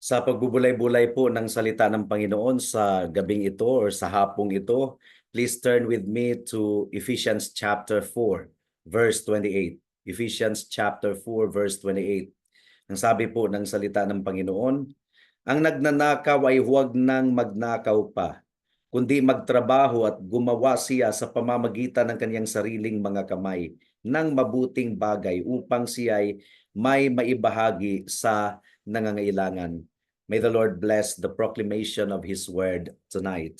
Sa pagbubulay-bulay po ng salita ng Panginoon sa gabing ito or sa hapong ito, please turn with me to Ephesians chapter 4, verse 28. Ephesians chapter 4, verse 28. Ang sabi po ng salita ng Panginoon, ang nagnanakaw ay huwag nang magnakaw pa, kundi magtrabaho at gumawa siya sa pamamagitan ng kanyang sariling mga kamay ng mabuting bagay upang siya ay may maibahagi sa nangangailangan. May the Lord bless the proclamation of His word tonight.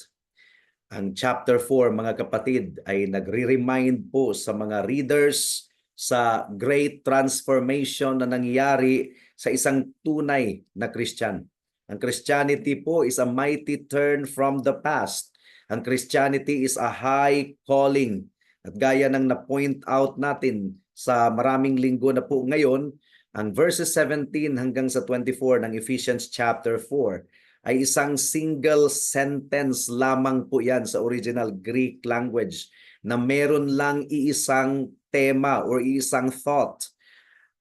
Ang chapter 4, mga kapatid, ay nagre-remind po sa mga readers sa great transformation na nangyari sa isang tunay na Christian. Ang Christianity po is a mighty turn from the past. Ang Christianity is a high calling. At gaya ng na-point out natin sa maraming linggo na po ngayon, ang verses 17 hanggang sa 24 ng Ephesians chapter 4 ay isang single sentence lamang po yan sa original Greek language na meron lang iisang tema or iisang thought.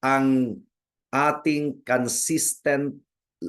Ang ating consistent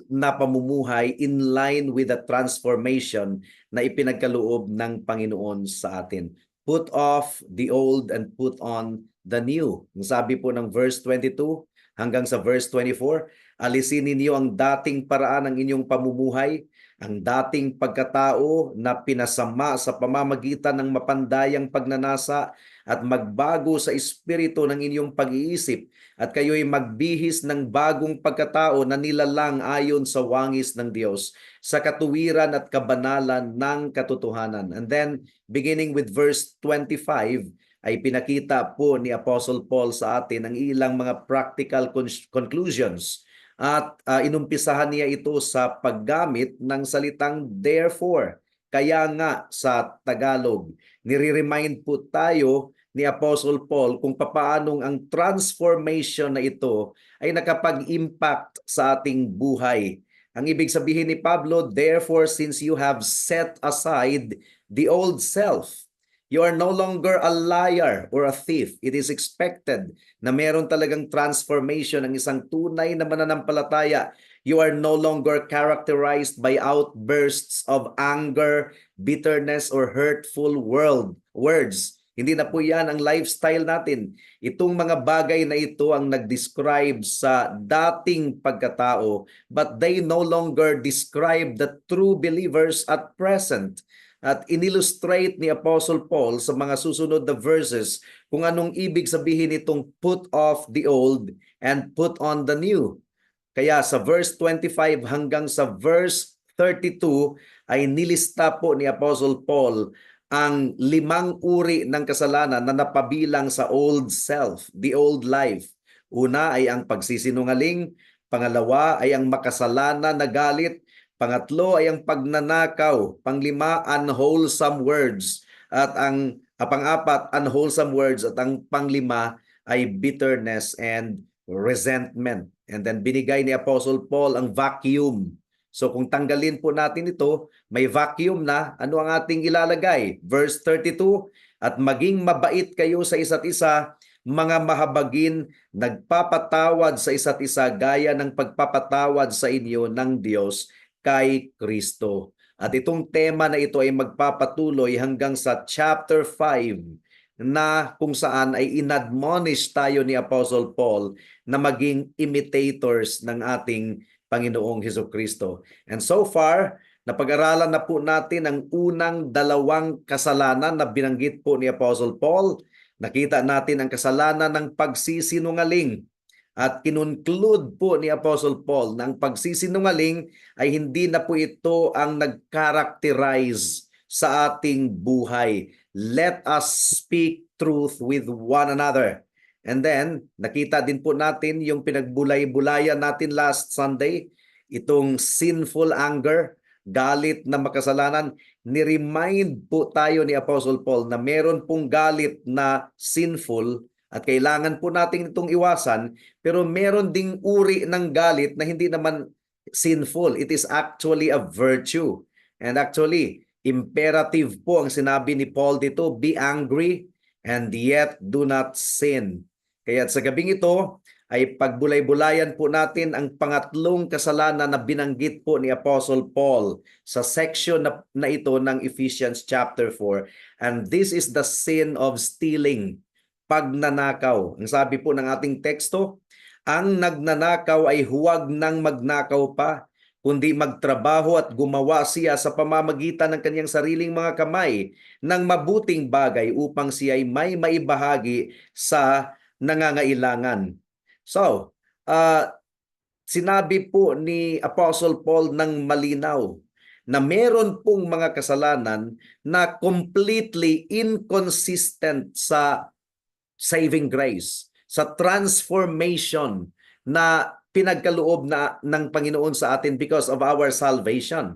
na pamumuhay in line with the transformation na ipinagkaloob ng Panginoon sa atin. Put off the old and put on the new. Ang sabi po ng verse 22 hanggang sa verse 24, alisin ninyo ang dating paraan ng inyong pamumuhay, ang dating pagkatao na pinasama sa pamamagitan ng mapandayang pagnanasa at magbago sa espiritu ng inyong pag-iisip at kayo'y magbihis ng bagong pagkatao na nilalang ayon sa wangis ng Diyos sa katuwiran at kabanalan ng katotohanan. And then, beginning with verse 25, ay pinakita po ni Apostle Paul sa atin ang ilang mga practical conclusions at inumpisahan niya ito sa paggamit ng salitang therefore. Kaya nga sa Tagalog, nire-remind po tayo ni Apostle Paul kung papaanong ang transformation na ito ay nakapag-impact sa ating buhay. Ang ibig sabihin ni Pablo, therefore since you have set aside the old self, you are no longer a liar or a thief. It is expected na meron talagang transformation ng isang tunay na mananampalataya. You are no longer characterized by outbursts of anger, bitterness, or hurtful words. Hindi na po yan ang lifestyle natin. Itong mga bagay na ito ang nag-describe sa dating pagkatao, but they no longer describe the true believers at present. At inillustrate ni Apostle Paul sa mga susunod na verses kung anong ibig sabihin itong put off the old and put on the new. Kaya sa verse 25 hanggang sa verse 32 ay nilista po ni Apostle Paul ang 5 uri ng kasalanan na napabilang sa old self, the old life. Una ay ang pagsisinungaling, pangalawa ay ang makasalanan na galit, pangatlo ay ang pagnanakaw, panglima unwholesome words, at ang pang-apat unwholesome words, at ang panglima ay bitterness and resentment. And then binigay ni Apostle Paul ang vacuum. So kung tanggalin po natin ito, may vacuum na, ano ang ating ilalagay? Verse 32, at maging mabait kayo sa isa't isa, mga mahabagin, nagpapatawad sa isa't isa gaya ng pagpapatawad sa inyo ng Diyos kay Kristo. At itong tema na ito ay magpapatuloy hanggang sa chapter 5 na kung saan ay inadmonish tayo ni Apostle Paul na maging imitators ng ating Panginoong Hesukristo. And so far, napag-aralan na po natin ang unang 2 kasalanan na binanggit po ni Apostle Paul. Nakita natin ang kasalanan ng pagsisinungaling. At kinunclude po ni Apostle Paul na ang pagsisinungaling ay hindi na po ito ang nag-characterize sa ating buhay. Let us speak truth with one another. And then, nakita din po natin yung pinagbulay-bulayan natin last Sunday, itong sinful anger, galit na makasalanan. Ni-remind po tayo ni Apostle Paul na meron pong galit na sinful at kailangan po natin itong iwasan, pero meron ding uri ng galit na hindi naman sinful. It is actually a virtue. And actually, imperative po ang sinabi ni Paul dito, be angry and yet do not sin. Kaya sa gabing ito ay pagbulay-bulayan po natin ang pangatlong kasalanan na binanggit po ni Apostle Paul sa section na ito ng Ephesians chapter 4. And this is the sin of stealing, pagnanakaw. Ang sabi po ng ating teksto, ang nagnanakaw ay huwag nang magnakaw pa, kundi magtrabaho at gumawa siya sa pamamagitan ng kanyang sariling mga kamay ng mabuting bagay upang siya ay may maibahagi sa nangangailangan. So, sinabi po ni Apostle Paul ng malinaw na meron pong mga kasalanan na completely inconsistent sa saving grace, sa transformation na pinagkaloob ng Panginoon sa atin because of our salvation.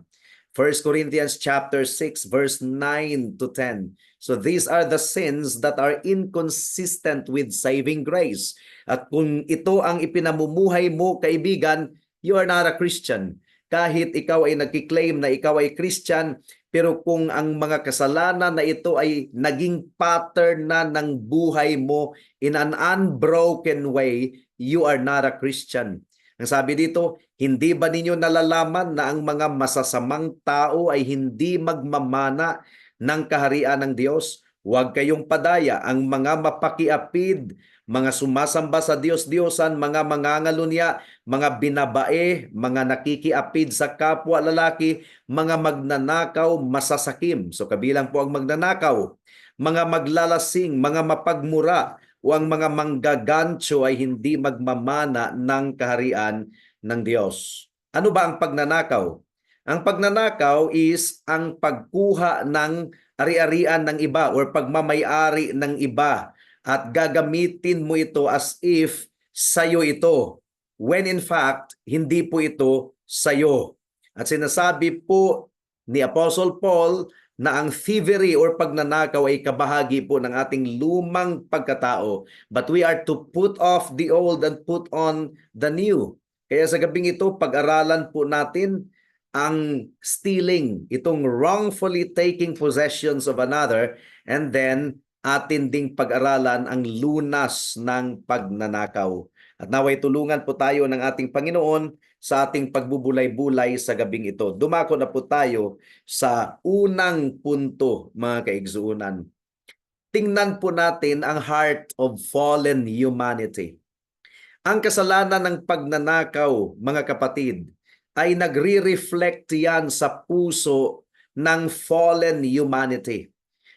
1 Corinthians chapter 6 verse 9 to 10. So these are the sins that are inconsistent with saving grace. At kung ito ang ipinamumuhay mo, kaibigan, you are not a Christian. Kahit ikaw ay nagkiklaim na ikaw ay Christian, pero kung ang mga kasalanan na ito ay naging pattern na ng buhay mo in an unbroken way, you are not a Christian. Ang sabi dito, hindi ba ninyo nalalaman na ang mga masasamang tao ay hindi magmamana ng kaharian ng Diyos? Huwag kayong padaya, ang mga mapakiapid, mga sumasamba sa Diyos-Diyosan, mga mangangalunya, mga binabae, mga nakikiapid sa kapwa lalaki, mga magnanakaw, masasakim. So kabilang po ang magnanakaw, mga maglalasing, mga mapagmura, o ang mga manggagancho ay hindi magmamana ng kaharian ng Diyos. Ano ba ang pagnanakaw? Ang pagnanakaw is ang pagkuha ng ari-arian ng iba or pagmamay-ari ng iba at gagamitin mo ito as if sayo ito, when in fact, hindi po ito sayo. At sinasabi po ni Apostle Paul na ang thievery or pagnanakaw ay kabahagi po ng ating lumang pagkatao. But we are to put off the old and put on the new. Kaya sa gabing ito, pag-aralan po natin ang stealing, itong wrongfully taking possessions of another, and then atin ding pag-aralan ang lunas ng pagnanakaw. At naway tulungan po tayo ng ating Panginoon sa ating pagbubulay-bulay sa gabing ito. Dumako na po tayo sa unang punto, mga kaigsuunan. Tingnan po natin ang heart of fallen humanity. Ang kasalanan ng pagnanakaw, mga kapatid, ay nagre-reflect yan sa puso ng fallen humanity.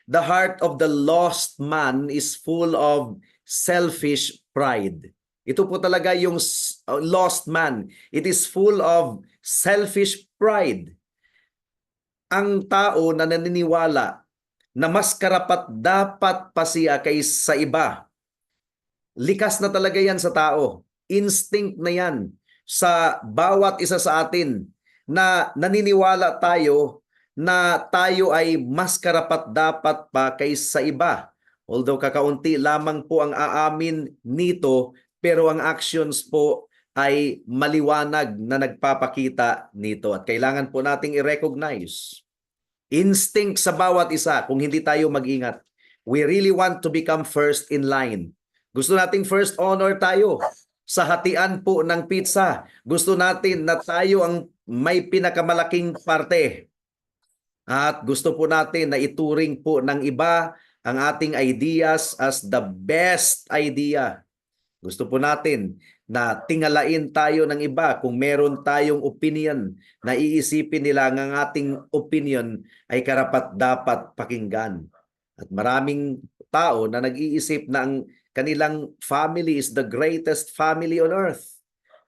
The heart of the lost man is full of selfish pride. Ito po talaga yung lost man. It is full of selfish pride. Ang tao na naniniwala na mas karapat dapat pa siya kaysa iba, likas na talaga yan sa tao. Instinct na yan sa bawat isa sa atin na naniniwala tayo na tayo ay mas karapat dapat pa kaysa iba. Although kakaunti lamang po ang aamin nito, pero ang actions po ay maliwanag na nagpapakita nito. At kailangan po nating i-recognize. Instinct sa bawat isa kung hindi tayo mag-ingat. We really want to become first in line. Gusto nating first honor tayo sa hatian po ng pizza. Gusto natin na tayo ang may pinakamalaking parte. At gusto po natin na ituring po ng iba ang ating ideas as the best idea. Gusto po natin na tingalain tayo ng iba kung meron tayong opinion na iisipin nila ang ating opinion ay karapat-dapat pakinggan. At maraming tao na nag-iisip na ang kanilang family is the greatest family on earth.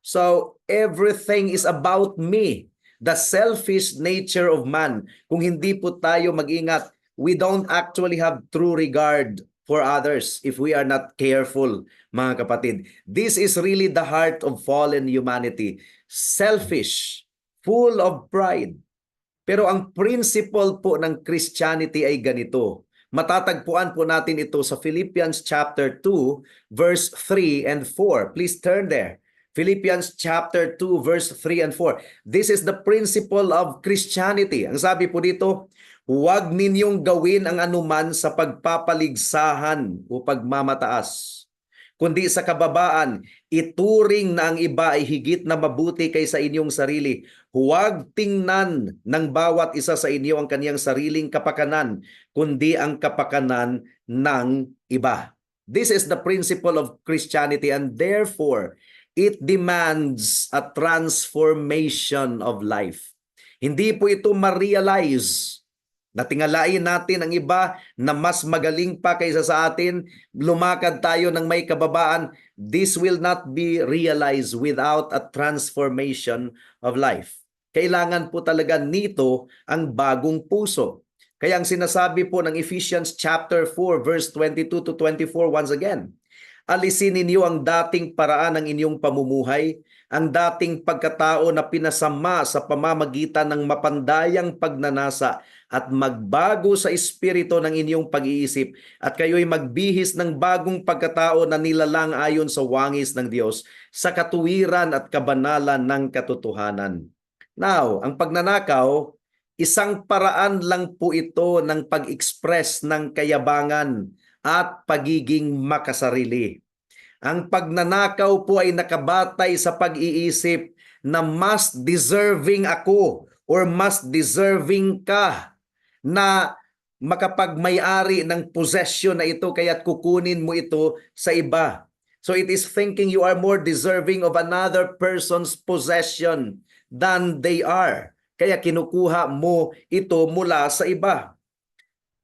So everything is about me. The selfish nature of man. Kung hindi po tayo mag-ingat, we don't actually have true regard for others if we are not careful, mga kapatid. This is really the heart of fallen humanity. Selfish, full of pride. Pero ang principle po ng Christianity ay ganito. Matatagpuan po natin ito sa Philippians chapter 2, verse 3 and 4. Please turn there. Philippians chapter 2, verse 3 and 4. This is the principle of Christianity. Ang sabi po dito, huwag ninyong gawin ang anuman sa pagpapaligsahan o pagmamataas, kundi sa kababaan, ituring na ang iba ay higit na mabuti kaysa inyong sarili. Huwag tingnan ng bawat isa sa inyo ang kaniyang sariling kapakanan, kundi ang kapakanan ng iba. This is the principle of Christianity, and therefore, it demands a transformation of life. Hindi po ito ma-realize na tingalain natin ang iba na mas magaling pa kaysa sa atin, lumakad tayo ng may kababaan. This will not be realized without a transformation of life. Kailangan po talaga nito ang bagong puso. Kaya ang sinasabi po ng Ephesians chapter 4 verse 22 to 24 once again, alisin ninyo ang dating paraan ng inyong pamumuhay, ang dating pagkatao na pinasama sa pamamagitan ng mapandayang pagnanasa, at magbago sa espiritu ng inyong pag-iisip, at kayo'y magbihis ng bagong pagkatao na nilalang ayon sa wangis ng Diyos, sa katuwiran at kabanalan ng katotohanan. Now, ang pagnanakaw, isang paraan lang po ito ng pag-express ng kayabangan at pagiging makasarili. Ang pagnanakaw po ay nakabatay sa pag-iisip na mas deserving ako or mas deserving ka na makapagmay-ari ng possession na ito, kaya't kukunin mo ito sa iba. So it is thinking you are more deserving of another person's possession than they are. Kaya kinukuha mo ito mula sa iba.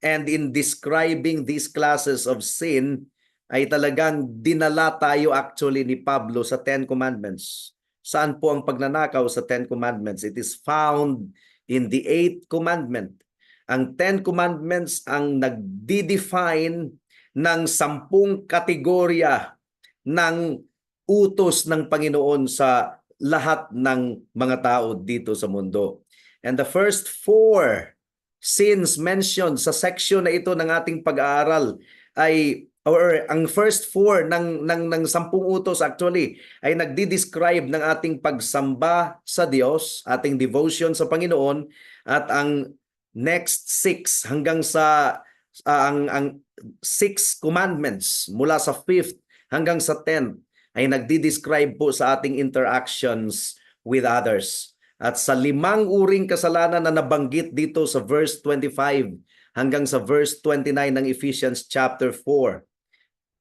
And in describing these classes of sin, ay talagang dinala tayo actually ni Pablo sa Ten Commandments. Saan po ang pagnanakaw sa Ten Commandments? It is found in the Eighth Commandment. Ang Ten Commandments ang nagdi-define ng 10 kategorya ng utos ng Panginoon sa lahat ng mga tao dito sa mundo. And the first 4 sins mentioned sa section na ito ng ating pag-aaral ay, or ang first 4 ng 10 utos actually ay nagdi-describe ng ating pagsamba sa Diyos, ating devotion sa Panginoon, at ang next 6 hanggang sa ang 6 commandments mula sa 5th hanggang sa 10th ay nagdi-describe po sa ating interactions with others. At sa 5 uring kasalanan na nabanggit dito sa verse 25 hanggang sa verse 29 ng Ephesians chapter 4,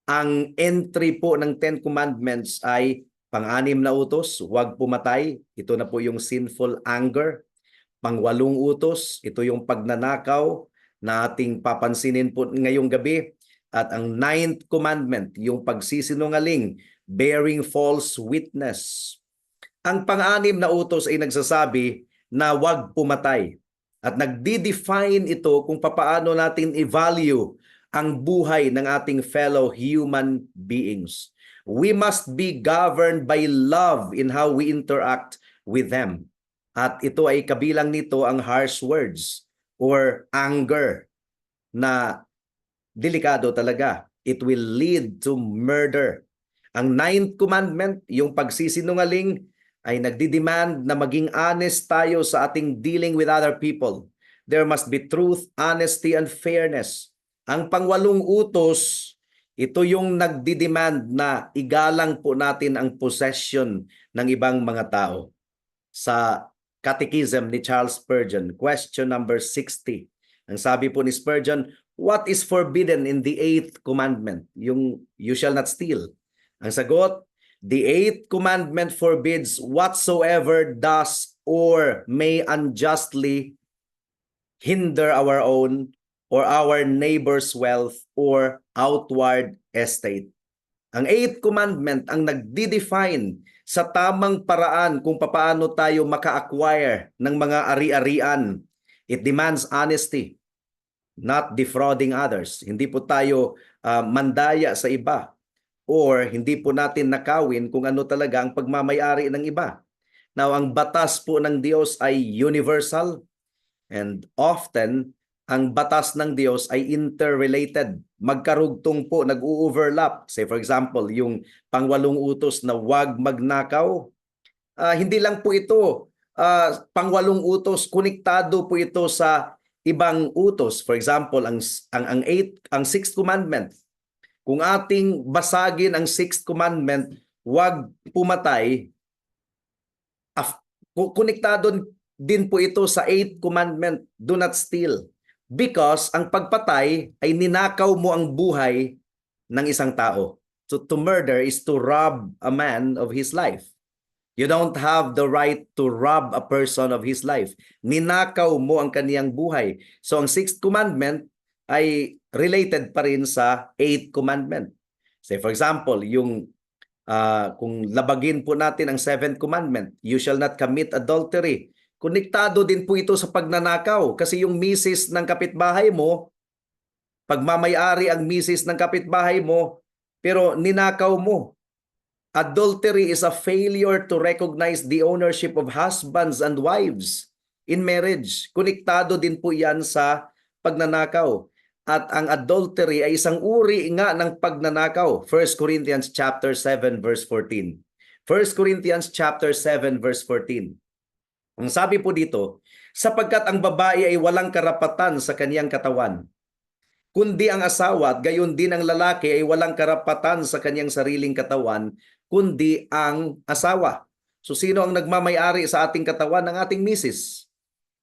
ang entry po ng 10 commandments ay pang-6 na utos, huwag pumatay. Ito na po yung sinful anger. Pang-8 utos, ito yung pagnanakaw na ating papansinin po ngayong gabi. At ang 9th commandment, yung pagsisinungaling, bearing false witness. Ang pang-6 na utos ay nagsasabi na huwag pumatay. At nagdi-define ito kung papaano natin i-value ang buhay ng ating fellow human beings. We must be governed by love in how we interact with them. At ito ay kabilang nito ang harsh words or anger na delikado talaga. It will lead to murder. Ang 9th commandment, yung pagsisinungaling, ay nagdi-demand na maging honest tayo sa ating dealing with other people. There must be truth, honesty, and fairness. Ang pang-8 utos, ito yung nagdi-demand na igalang po natin ang possession ng ibang mga tao. Sa Catechism ni Charles Spurgeon, question number 60. Ang sabi po ni Spurgeon, what is forbidden in the 8th commandment? Yung you shall not steal. Ang sagot, the 8th commandment forbids whatsoever does or may unjustly hinder our own or our neighbor's wealth or outward estate. Ang 8th commandment ang nagdi-define sa tamang paraan kung paano tayo maka-acquire ng mga ari-arian. It demands honesty, not defrauding others. Hindi po tayo mandaya sa iba, or hindi po natin nakawin kung ano talaga ang pagmamay-ari ng iba. Now, ang batas po ng Diyos ay universal, and often ang batas ng Diyos ay interrelated. Magkarugtong po, nag-o-overlap. Say for example, yung pang-8 utos na huwag magnakaw. Hindi lang po ito pang-8 utos, konektado po ito sa ibang utos. For example, ang 6th commandment, Kung ating basagin ang sixth commandment, huwag pumatay, konektado din po ito sa eighth commandment, do not steal. Because ang pagpatay ay ninakaw mo ang buhay ng isang tao. So to murder is to rob a man of his life. You don't have the right to rob a person of his life. Ninakaw mo ang kaniyang buhay. So ang sixth commandment ay related pa rin sa eighth commandment. Say for example, yung kung labagin po natin ang seventh commandment, you shall not commit adultery. Konektado din po ito sa pagnanakaw kasi yung misis ng kapitbahay mo, pagmamayari ang misis ng kapitbahay mo, pero ninakaw mo. Adultery is a failure to recognize the ownership of husbands and wives in marriage. Konektado din po yan sa pagnanakaw. At ang adultery ay isang uri nga ng pagnanakaw. 1 Corinthians chapter 7 verse 14. 1 Corinthians chapter 7 verse 14. Ang sabi po dito, sapagkat ang babae ay walang karapatan sa kaniyang katawan, kundi ang asawa at gayon din ang lalaki ay walang karapatan sa kaniyang sariling katawan, kundi ang asawa. So sino ang nagmamay-ari sa ating katawan? Ng ating misis.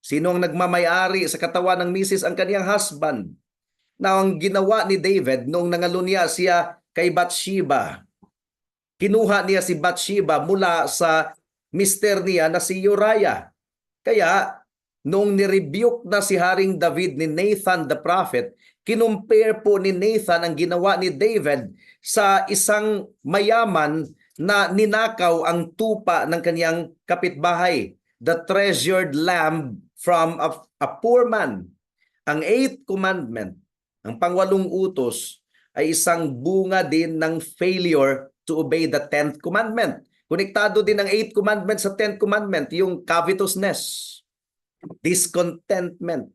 Sino ang nagmamay-ari sa katawan ng misis? Ang kaniyang husband. Now, ang ginawa ni David nung nangalunya siya kay Bathsheba, kinuha niya si Bathsheba mula sa mister niya na si Uriah. Kaya, nung nirebuke na si Haring David ni Nathan the prophet, kinumpare po ni Nathan ang ginawa ni David sa isang mayaman na ninakaw ang tupa ng kaniyang kapitbahay, the treasured lamb from a poor man. Ang eighth commandment, ang pangwalong utos, ay isang bunga din ng failure to obey the 10th commandment. Konektado din ang 8th commandment sa 10th commandment, yung covetousness, discontentment.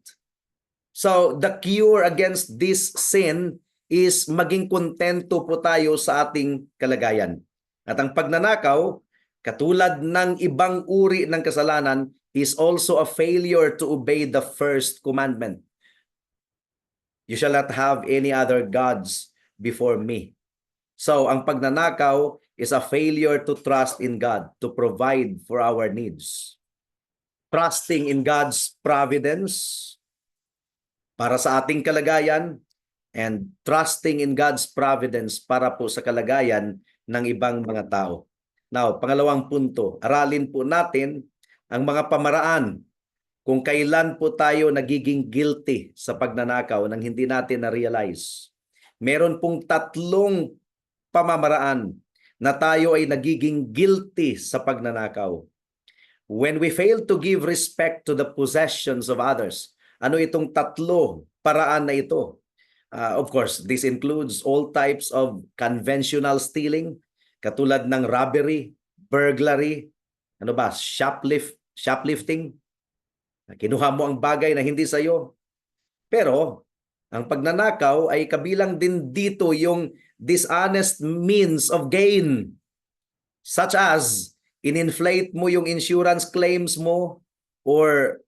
So, the cure against this sin is maging kontento po tayo sa ating kalagayan. At ang pagnanakaw, katulad ng ibang uri ng kasalanan, is also a failure to obey the first commandment. You shall not have any other gods before me. So, ang pagnanakaw is a failure to trust in God to provide for our needs. Trusting in God's providence para sa ating kalagayan and trusting in God's providence para po sa kalagayan ng ibang mga tao. Now, pangalawang punto, aralin po natin ang mga pamaraan kung kailan po tayo nagiging guilty sa pagnanakaw nang hindi natin na-realize. Meron pong tatlong pamamaraan na tayo ay nagiging guilty sa pagnanakaw. When we fail to give respect to the possessions of others. Ano itong tatlo paraan na ito? Of course, this includes all types of conventional stealing, katulad ng robbery, burglary, shoplifting. Kinuha mo ang bagay na hindi sa iyo. Pero ang pagnanakaw ay kabilang din dito yung dishonest means of gain, such as in-inflate mo yung insurance claims mo, or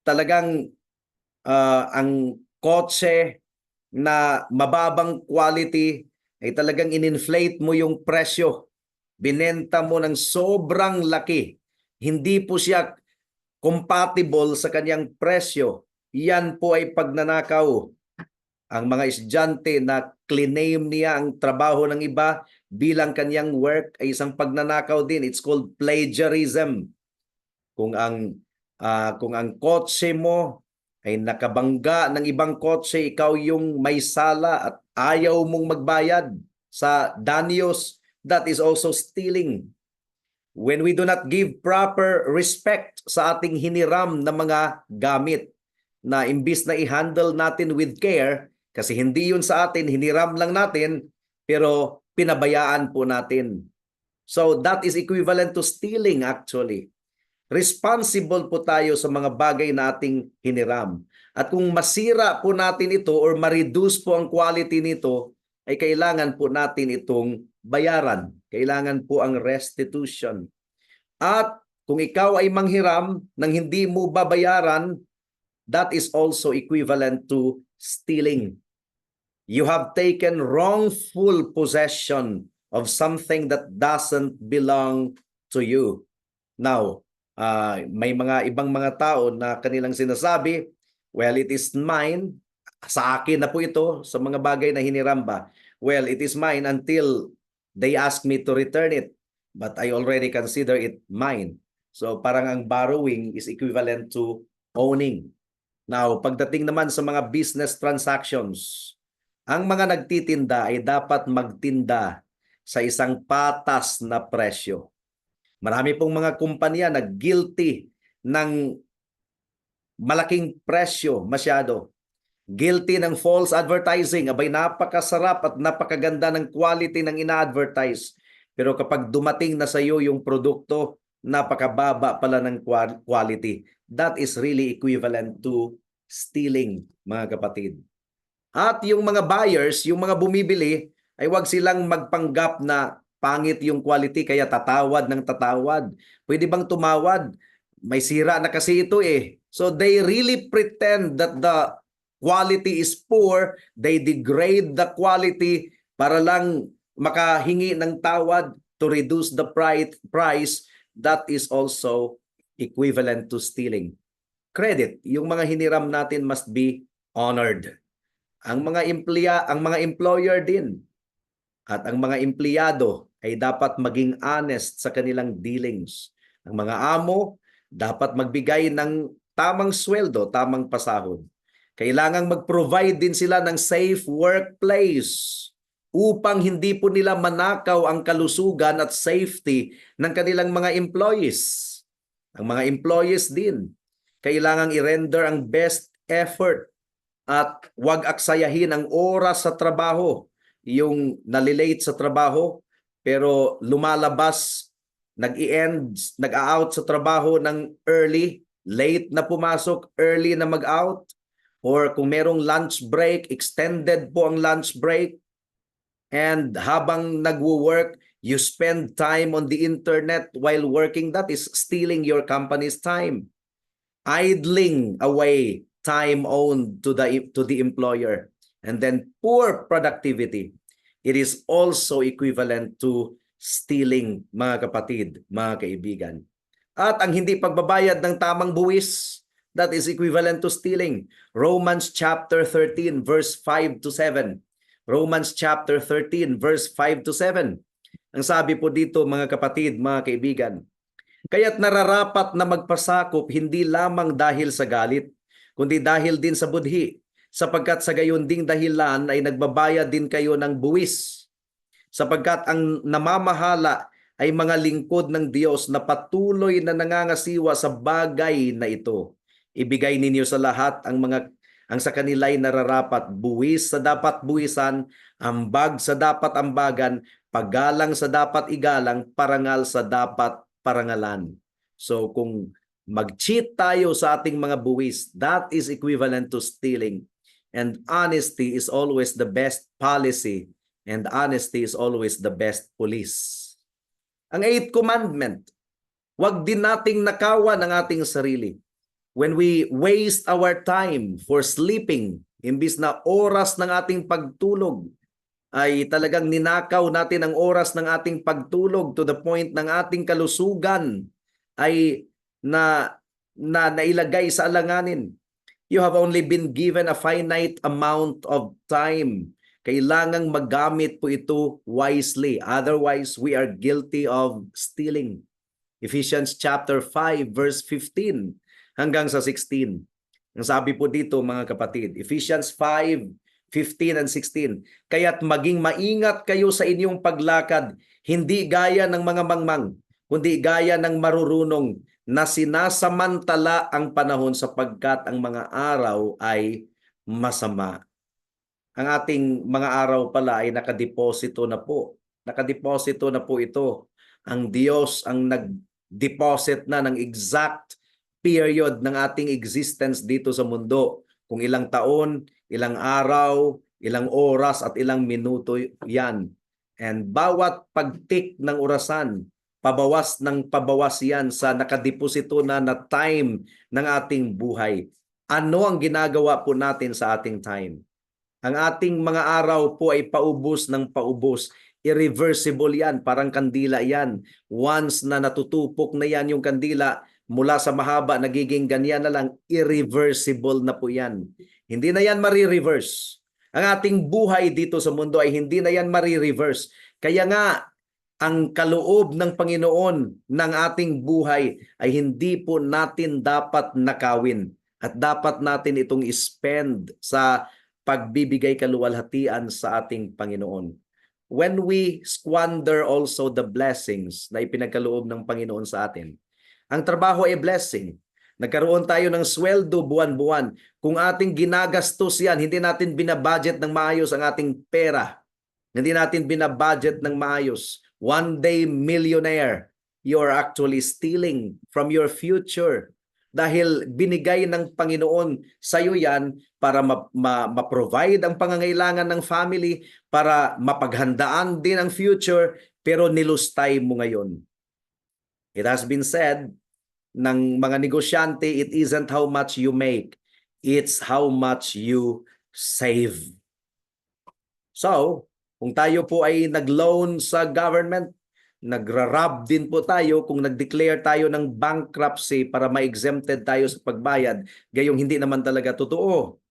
talagang ang kotse na mababang quality ay talagang in-inflate mo yung presyo. Binenta mo ng sobrang laki. Hindi po siya compatible sa kanyang presyo. Yan po ay pagnanakaw. Ang mga estudyante na claim niya ang trabaho ng iba bilang kanyang work ay isang pagnanakaw din. It's called plagiarism. Kung ang kotse mo ay nakabangga ng ibang kotse, ikaw yung may sala at ayaw mong magbayad sa danyos, that is also stealing. When we do not give proper respect sa ating hiniram na mga gamit, na imbis na i-handle natin with care, kasi hindi yun sa atin, hiniram lang natin, pero pinabayaan po natin. So that is equivalent to stealing actually. Responsible po tayo sa mga bagay na ating hiniram. At kung masira po natin ito or ma-reduce po ang quality nito, ay kailangan po natin itong bayaran. Kailangan po ang restitution. At kung ikaw ay manghiram nang hindi mo babayaran, that is also equivalent to stealing. You have taken wrongful possession of something that doesn't belong to you. Now, may mga ibang mga tao na kanilang sinasabi, well, it is mine. Sa akin na po ito, sa mga bagay na hiniram ba. Well, it is mine until they ask me to return it. But I already consider it mine. So parang ang borrowing is equivalent to owning. Now, pagdating naman sa mga business transactions, ang mga nagtitinda ay dapat magtinda sa isang patas na presyo. Marami pong mga kumpanya na guilty ng malaking presyo masyado. Guilty ng false advertising. Abay, napakasarap at napakaganda ng quality ng ina-advertise. Pero kapag dumating na sa iyo yung produkto, napakababa pala ng quality. That is really equivalent to stealing, mga kapatid. At yung mga buyers, yung mga bumibili, ay wag silang magpanggap na pangit yung quality kaya tatawad ng tatawad. Pwede bang tumawad? May sira na kasi ito eh. So they really pretend that the quality is poor. They degrade the quality para lang makahingi ng tawad to reduce the price. That is also equivalent to stealing. Credit, yung mga hiniram natin must be honored. Ang mga employer din at ang mga empleyado ay dapat maging honest sa kanilang dealings. Ang mga amo dapat magbigay ng tamang sweldo, tamang pasahod. Kailangang mag-provide din sila ng safe workplace upang hindi po nila manakaw ang kalusugan at safety ng kanilang mga employees. Ang mga employees din, kailangang i-render ang best effort at huwag aksayahin ang oras sa trabaho. Yung nalilate sa trabaho, pero lumalabas, nag-out sa trabaho ng early, late na pumasok, early na mag-out. Or kung merong lunch break, extended po ang lunch break. And habang nagwo-work, you spend time on the internet while working. That is stealing your company's time. Idling away time owned to the employer. And then poor productivity. It is also equivalent to stealing, mga kapatid, mga kaibigan. At ang hindi pagbabayad ng tamang buwis, that is equivalent to stealing. Romans chapter 13 verse 5 to 7. Romans chapter 13 verse 5 to 7. Ang sabi po dito, mga kapatid, mga kaibigan, kaya't nararapat na magpasakop hindi lamang dahil sa galit, kundi dahil din sa budhi, sapagkat sa gayon ding dahilan ay nagbabayad din kayo ng buwis. Sapagkat ang namamahala ay mga lingkod ng Diyos na patuloy na nangangasiwa sa bagay na ito. Ibigay ninyo sa lahat ang sa kanila'y nararapat, buwis sa dapat buwisan, ambag sa dapat ambagan, paggalang sa dapat igalang, parangal sa dapat parangalan. So kung mag-cheat tayo sa ating mga buwis, that is equivalent to stealing. And honesty is always the best policy, and honesty is always the best police. Ang 8th commandment, wag din nating nakawan ang ating sarili. When we waste our time for sleeping, imbis na oras ng ating pagtulog, ay talagang ninakaw natin ang oras ng ating pagtulog to the point ng ating kalusugan ay nailagay sa alanganin. You have only been given a finite amount of time. Kailangang magamit po ito wisely. Otherwise, we are guilty of stealing. Ephesians chapter 5 verse 15 hanggang sa 16. Ang sabi po dito, mga kapatid, Ephesians 5:15 and 16. Kaya't maging maingat kayo sa inyong paglakad, hindi gaya ng mga mangmang, kundi gaya ng marurunong na sinasamantala ang panahon sapagkat ang mga araw ay masama. Ang ating mga araw pala ay nakadeposito na po. Nakadeposito na po ito. Ang Diyos ang nag-deposit na ng exact period ng ating existence dito sa mundo. Kung ilang taon, ilang araw, ilang oras at ilang minuto yan. And bawat pagtik ng orasan, pabawas ng pabawas yan sa nakadeposito na time ng ating buhay. Ano ang ginagawa po natin sa ating time? Ang ating mga araw po ay paubos ng paubos. Irreversible yan, parang kandila yan. Once na natutupok na yan yung kandila, mula sa mahaba, nagiging ganyan na lang, irreversible na po yan. Hindi na yan marireverse. Ang ating buhay dito sa mundo ay hindi na yan marireverse. Kaya nga, ang kaloob ng Panginoon ng ating buhay ay hindi po natin dapat nakawin. At dapat natin itong spend sa pagbibigay kaluwalhatian sa ating Panginoon. When we squander also the blessings na ipinagkaloob ng Panginoon sa atin, ang trabaho ay blessing. Nagkaroon tayo ng sweldo buwan-buwan. Kung ating ginagastos yan, hindi natin binabudget ng maayos ang ating pera. Hindi natin binabudget ng maayos. One day millionaire, you're actually stealing from your future. Dahil binigay ng Panginoon sa iyo yan para ma-provide ang pangangailangan ng family, para mapaghandaan din ang future, pero nilustay mo ngayon. It has been said ng mga negosyante, it isn't how much you make, it's how much you save. So, kung tayo po ay nag-loan sa government, nagra-rob din po tayo kung nag-declare tayo ng bankruptcy para ma-exempted tayo sa pagbayad, gayong hindi naman talaga totoo.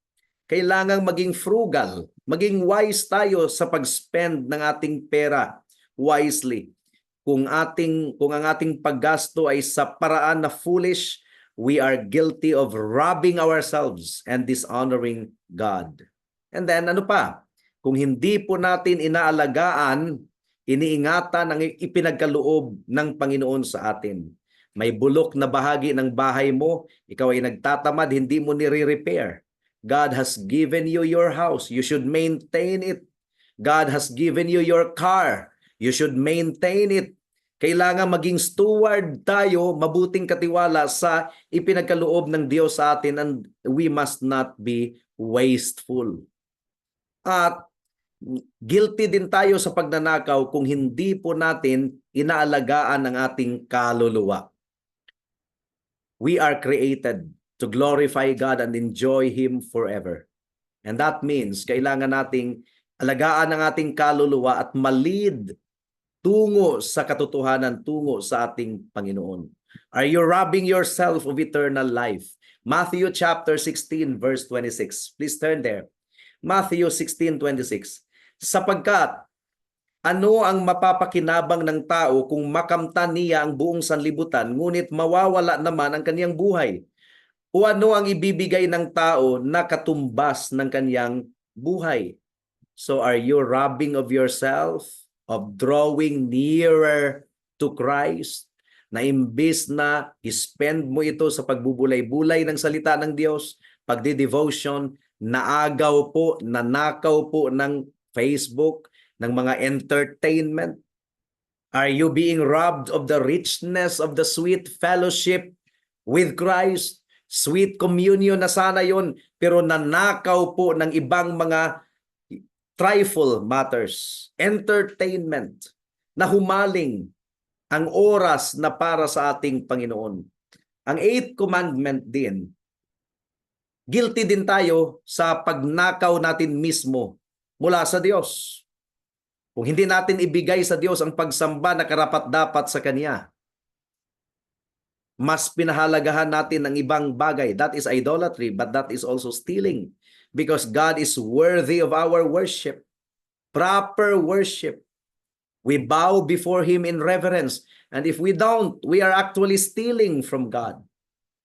Kailangang maging frugal, maging wise tayo sa pag-spend ng ating pera wisely. Kung ang ating paggasto ay sa paraan na foolish, we are guilty of robbing ourselves and dishonoring God. And then ano pa? Kung hindi po natin inaalagaan, iniingatan ang ipinagkaloob ng Panginoon sa atin. May bulok na bahagi ng bahay mo, ikaw ay nagtatamad, hindi mo nire-repair. God has given you your house, you should maintain it. God has given you your car, you should maintain it. Kailangan maging steward tayo, mabuting katiwala sa ipinagkaloob ng Diyos sa atin, and we must not be wasteful. At guilty din tayo sa pagnanakaw kung hindi po natin inaalagaan ang ating kaluluwa. We are created to glorify God and enjoy Him forever. And that means kailangan nating alagaan ang ating kaluluwa at malid tungo sa katotohanan, tungo sa ating Panginoon. Are you robbing yourself of eternal life? Matthew chapter 16 verse 26. Please turn there. Matthew 16:26. Sapagkat ano ang mapapakinabang ng tao kung makamtan niya ang buong sanlibutan, ngunit mawawala naman ang kaniyang buhay? O ano ang ibibigay ng tao na katumbas ng kaniyang buhay? So are you robbing of yourself, of drawing nearer to Christ, na imbis na spend mo ito sa pagbubulay-bulay ng salita ng Diyos, pagdi-devotion, naagaw po, nanakaw po ng Facebook, ng mga entertainment? Are you being robbed of the richness of the sweet fellowship with Christ? Sweet communion na sana yon, pero nanakaw po ng ibang mga trifle matters, entertainment, na humaling ang oras na para sa ating Panginoon. Ang 8th commandment din, guilty din tayo sa pagnakaw natin mismo mula sa Diyos. Kung hindi natin ibigay sa Diyos ang pagsamba na karapat-dapat sa Kanya, mas pinahalagahan natin ang ibang bagay. That is idolatry, but that is also stealing. Because God is worthy of our worship, proper worship. We bow before Him in reverence. And if we don't, we are actually stealing from God.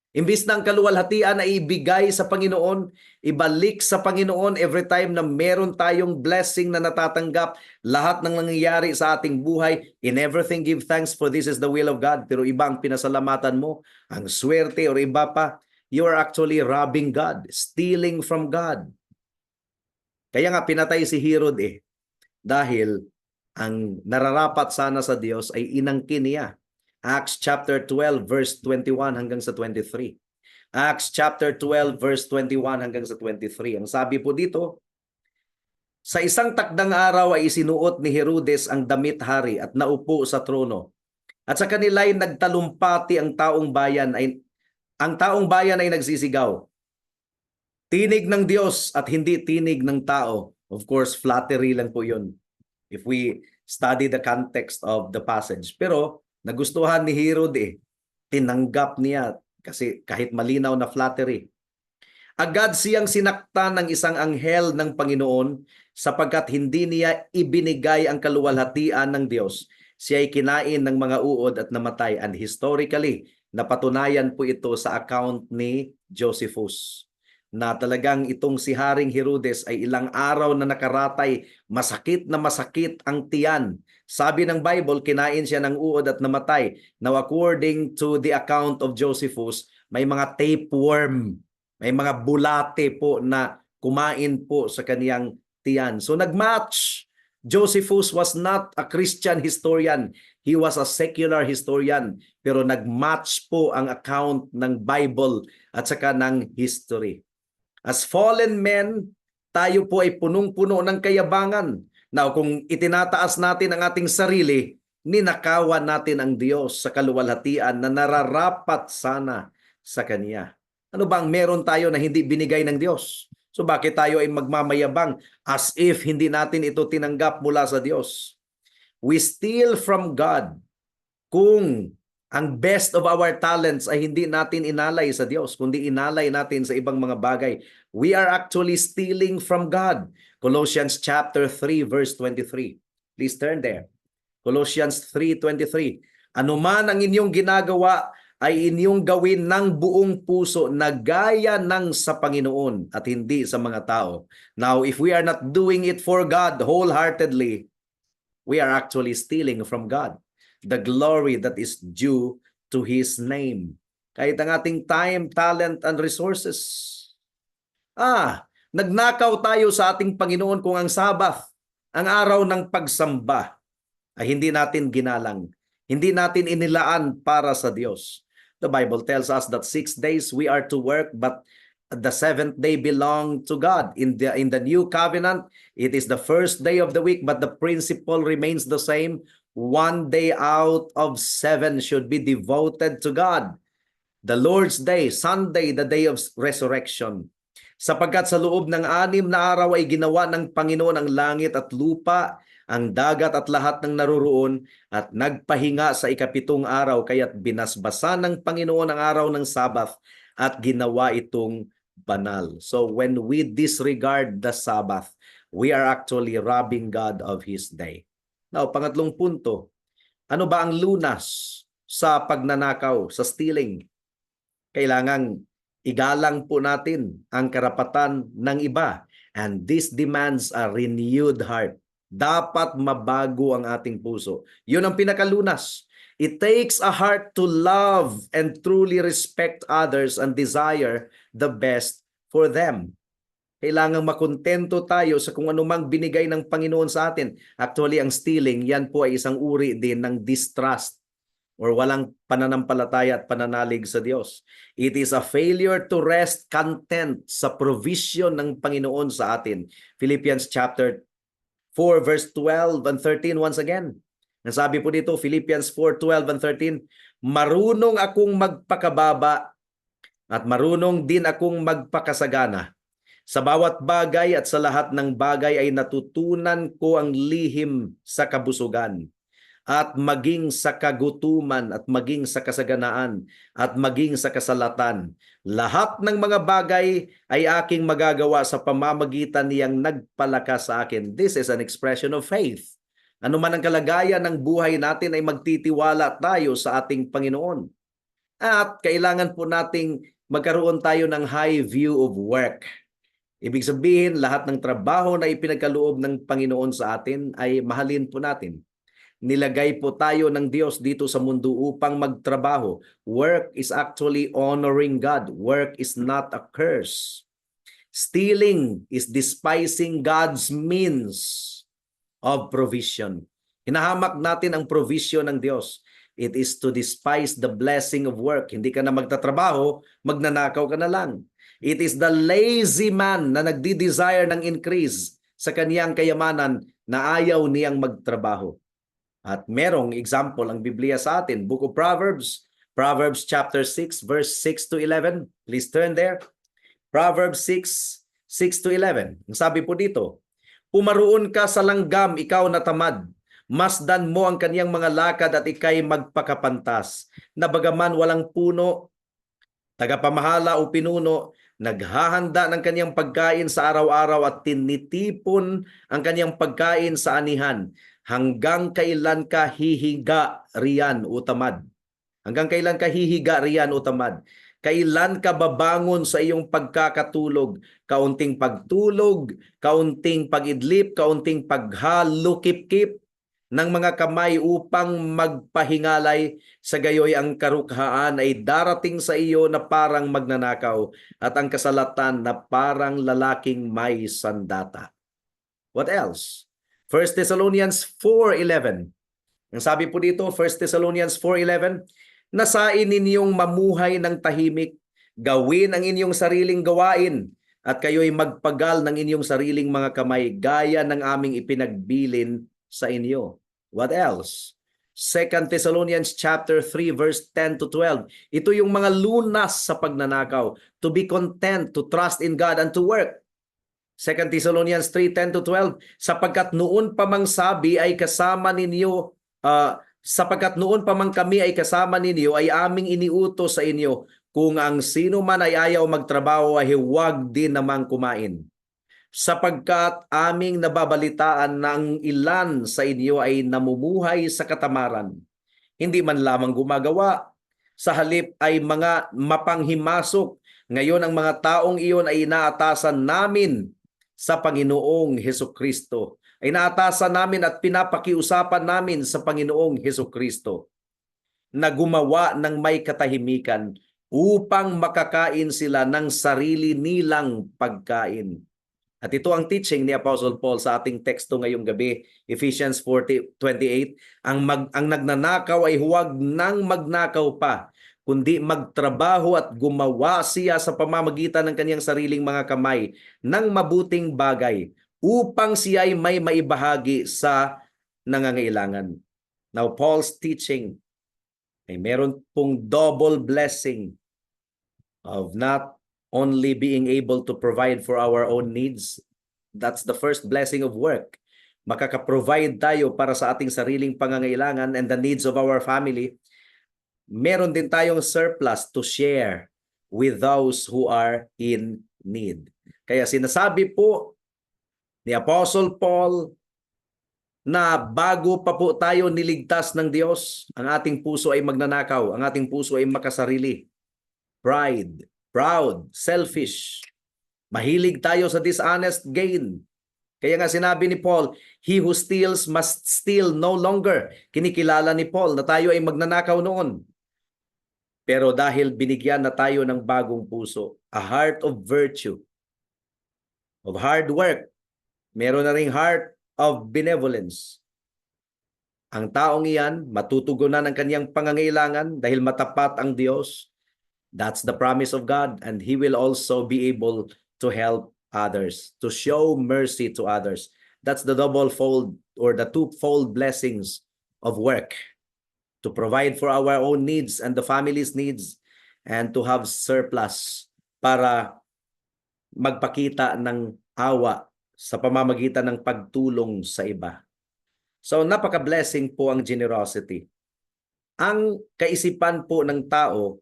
Imbis ng kaluwalhatian na ibigay sa Panginoon, ibalik sa Panginoon every time na meron tayong blessing na natatanggap, lahat ng nangyayari sa ating buhay, in everything give thanks, for this is the will of God. Pero iba ang pinasalamatan mo, ang swerte or iba pa, you are actually robbing God, stealing from God. Kaya nga pinatay si Herod dahil ang nararapat sana sa Diyos ay inangkin niya. Acts chapter 12 verse 21 hanggang sa 23. Acts chapter 12 verse 21 hanggang sa 23. Ang sabi po dito, sa isang takdang araw ay isinuot ni Herodes ang damit hari at naupo sa trono. At sa kanila ay nagtalumpati ang taong bayan ay nagsisigaw. Tinig ng Diyos at hindi tinig ng tao. Of course, flattery lang po yun if we study the context of the passage. Pero nagustuhan ni Herod tinanggap niya kasi kahit malinaw na flattery. Agad siyang sinaktan ng isang anghel ng Panginoon sapagkat hindi niya ibinigay ang kaluwalhatian ng Diyos. Siya ay kinain ng mga uod at namatay. And historically, napatunayan po ito sa account ni Josephus na talagang itong si Haring Herodes ay ilang araw na nakaratay, masakit na masakit ang tiyan. Sabi ng Bible, kinain siya ng uod at namatay. Now according to the account of Josephus, may mga tapeworm, may mga bulate po na kumain po sa kaniyang tiyan. So nagmatch. Josephus was not a Christian historian. He was a secular historian. Pero nagmatch po ang account ng Bible at saka ng history. As fallen men, tayo po ay punong-puno ng kayabangan. Now, kung itinataas natin ang ating sarili, ninakawan natin ang Diyos sa kaluwalhatian na nararapat sana sa Kanya. Ano bang meron tayo na hindi binigay ng Diyos? So bakit tayo ay magmamayabang as if hindi natin ito tinanggap mula sa Diyos? We steal from God kung ang best of our talents ay hindi natin inalay sa Diyos, kundi inalay natin sa ibang mga bagay. We are actually stealing from God. Colossians chapter 3 verse 23. Please turn there. Colossians 3:23. Ano man ang inyong ginagawa ay inyong gawin ng buong puso na gaya ng sa Panginoon at hindi sa mga tao. Now, if we are not doing it for God wholeheartedly, we are actually stealing from God the glory that is due to His name. Kahit ang ating time, talent, and resources. Nagnakaw tayo sa ating Panginoon kung ang Sabbath, ang araw ng pagsamba, ay hindi natin ginalang. Hindi natin inilaan para sa Diyos. The Bible tells us that 6 days we are to work, but the 7th day belong to God. In the new covenant, it is the first day of the week, but the principle remains the same. 1 day out of 7 should be devoted to God. The Lord's Day, Sunday, the day of resurrection. Sapagkat sa loob ng 6 na araw ay ginawa ng Panginoon ang langit at lupa, ang dagat at lahat ng naroroon, at nagpahinga sa 7th araw, kaya't binasbasan ng Panginoon ang araw ng Sabbath at ginawa itong banal. So when we disregard the Sabbath, we are actually robbing God of His day. Now, pangatlong punto, ano ba ang lunas sa pagnanakaw, sa stealing? Kailangang igalang po natin ang karapatan ng iba. And this demands a renewed heart. Dapat mabago ang ating puso. Yun ang pinakalunas. It takes a heart to love and truly respect others and desire the best for them. Kailangang makontento tayo sa kung anumang binigay ng Panginoon sa atin. Actually, ang stealing, yan po ay isang uri din ng distrust or walang pananampalataya at pananalig sa Diyos. It is a failure to rest content sa provision ng Panginoon sa atin. Philippians chapter 4 verse 12 and 13 once again. Ang sabi po dito, Philippians 4:12 and 13, marunong akong magpakababa at marunong din akong magpakasagana. Sa bawat bagay at sa lahat ng bagay ay natutunan ko ang lihim sa kabusugan at maging sa kagutuman at maging sa kasaganaan at maging sa kasalatan. Lahat ng mga bagay ay aking magagawa sa pamamagitan niyang nagpalakas sa akin. This is an expression of faith. Ano man ang kalagayan ng buhay natin ay magtitiwala tayo sa ating Panginoon. At kailangan po nating magkaroon tayo ng high view of work. Ibig sabihin, lahat ng trabaho na ipinagkaloob ng Panginoon sa atin ay mahalin po natin. Nilagay po tayo ng Diyos dito sa mundo upang magtrabaho. Work is actually honoring God. Work is not a curse. Stealing is despising God's means of provision. Hinahamak natin ang provision ng Diyos. It is to despise the blessing of work. Hindi ka na magtatrabaho, magnanakaw ka na lang. It is the lazy man na nagdi-desire ng increase sa kaniyang kayamanan na ayaw niyang magtrabaho. At merong example ang Biblia sa atin, Book of Proverbs, Proverbs chapter 6 verse 6 to 11. Please turn there. Proverbs 6:6-11. Ang sabi po dito, pumaroon ka sa langgam, ikaw na tamad. Masdan mo ang kaniyang mga lakad at ikay magpakapantas. Na bagaman walang puno, tagapamahala o pinuno, naghahanda ng kaniyang pagkain sa araw-araw at tinitipon ang kaniyang pagkain sa anihan. Hanggang kailan ka hihiga riyan o tamad? Hanggang kailan ka hihiga riyan o tamad? Kailan ka babangon sa iyong pagkakatulog? Kaunting pagtulog, kaunting pag-idlip, kaunting paghalukip-kip ng mga kamay upang magpahingalay, sa gayoy ang karukhaan ay darating sa iyo na parang magnanakaw at ang kasalatan na parang lalaking may sandata. What else? 1 Thessalonians 4:11. Ang sabi po dito, 1 Thessalonians 4:11, nasain ninyong mamuhay ng tahimik, gawin ang inyong sariling gawain, at kayo'y magpagal ng inyong sariling mga kamay, gaya ng aming ipinagbilin sa inyo. What else? 2 Thessalonians chapter 3 verse 10-12. Ito yung mga lunas sa pagnanakaw. To be content, to trust in God, and to work. 2 Thessalonians 3:10-12, sapagkat noon pa mang sabi ay kasama ninyo, sapagkat noon pa mang kami ay kasama ninyo, ay aming iniutos sa inyo, kung ang sino man ay ayaw magtrabaho ay huwag din namang kumain. Sapagkat aming nababalitaan na ang ilan sa inyo ay namumuhay sa katamaran, hindi man lamang gumagawa, sa halip ay mga mapanghimasok. Ngayon ang mga taong iyon ay inaatasan namin sa Panginoong Hesukristo. Ay naatasan namin at pinapakiusapan namin sa Panginoong Hesukristo na gumawa ng may katahimikan upang makakain sila ng sarili nilang pagkain. At ito ang teaching ni Apostle Paul sa ating teksto ngayong gabi, Ephesians 4:28. Ang nagnanakaw ay huwag nang magnakaw pa, kundi magtrabaho at gumawa siya sa pamamagitan ng kanyang sariling mga kamay ng mabuting bagay upang siya ay may maibahagi sa nangangailangan. Now, Paul's teaching ay meron pong double blessing of not only being able to provide for our own needs. That's the first blessing of work. Makaka-provide tayo para sa ating sariling pangangailangan and the needs of our family. Meron din tayong surplus to share with those who are in need. Kaya sinasabi po ni Apostle Paul na bago pa po tayo niligtas ng Diyos, ang ating puso ay magnanakaw, ang ating puso ay makasarili. Pride, proud, selfish. Mahilig tayo sa dishonest gain. Kaya nga sinabi ni Paul, he who steals must steal no longer. Kinikilala ni Paul na tayo ay magnanakaw noon. Pero dahil binigyan na tayo ng bagong puso, a heart of virtue, of hard work, meron na ring heart of benevolence. Ang taong iyan, matutugunan ang kanyang pangangailangan dahil matapat ang Diyos. That's the promise of God, and He will also be able to help others, to show mercy to others. That's the double-fold or the two-fold blessings of work. To provide for our own needs and the family's needs, and to have surplus para magpakita ng awa sa pamamagitan ng pagtulong sa iba. So napaka-blessing po ang generosity. Ang kaisipan po ng tao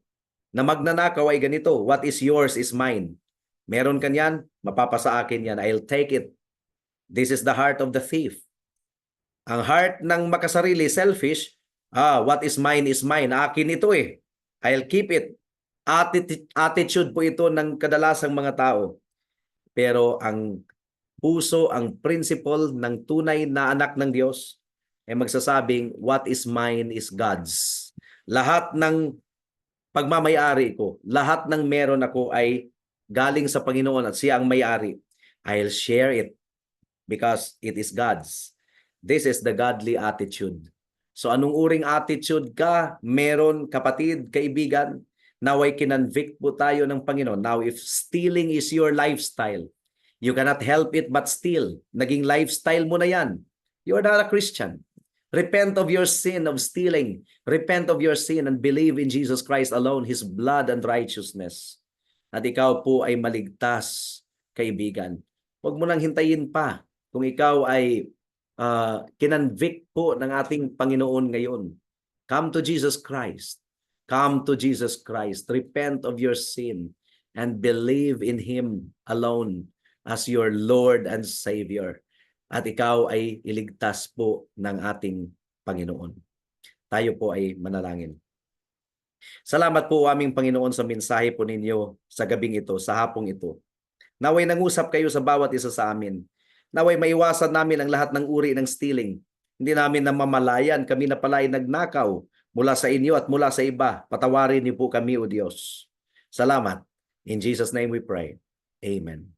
na magnanakaw ay ganito, what is yours is mine. Meron ka niyan, mapapasa akin yan, I'll take it. This is the heart of the thief. Ang heart ng makasarili, selfish, what is mine, akin ito eh. I'll keep it. Attitude po ito ng kadalasang mga tao. Pero ang puso, ang principle ng tunay na anak ng Diyos ay magsasabing, what is mine is God's. Lahat ng pagmamayari ko, lahat ng meron ako ay galing sa Panginoon at siya ang may-ari. I'll share it because it is God's. This is the godly attitude. So anong uring attitude ka meron, kapatid, kaibigan? Naway kinonvict po tayo ng Panginoon. Now if stealing is your lifestyle, you cannot help it but steal. Naging lifestyle mo na yan. You're not a Christian. Repent of your sin of stealing. Repent of your sin and believe in Jesus Christ alone, His blood and righteousness. at ikaw po ay maligtas, kaibigan. Huwag mo nang hintayin pa kung ikaw ay kinonvict po ng ating Panginoon ngayon. Come to Jesus Christ. Come to Jesus Christ. Repent of your sin and believe in Him alone as your Lord and Savior. At ikaw ay iligtas po ng ating Panginoon. Tayo po ay manalangin. Salamat po aming Panginoon sa mensahe po ninyo sa gabing ito, sa hapong ito. Naway nangusap kayo sa bawat isa sa amin. Naway maiwasan namin ang lahat ng uri ng stealing. Hindi namin namamalayan, kami na pala ay nagnakaw mula sa inyo at mula sa iba. Patawarin niyo po kami, O Diyos. Salamat. In Jesus' name we pray. Amen.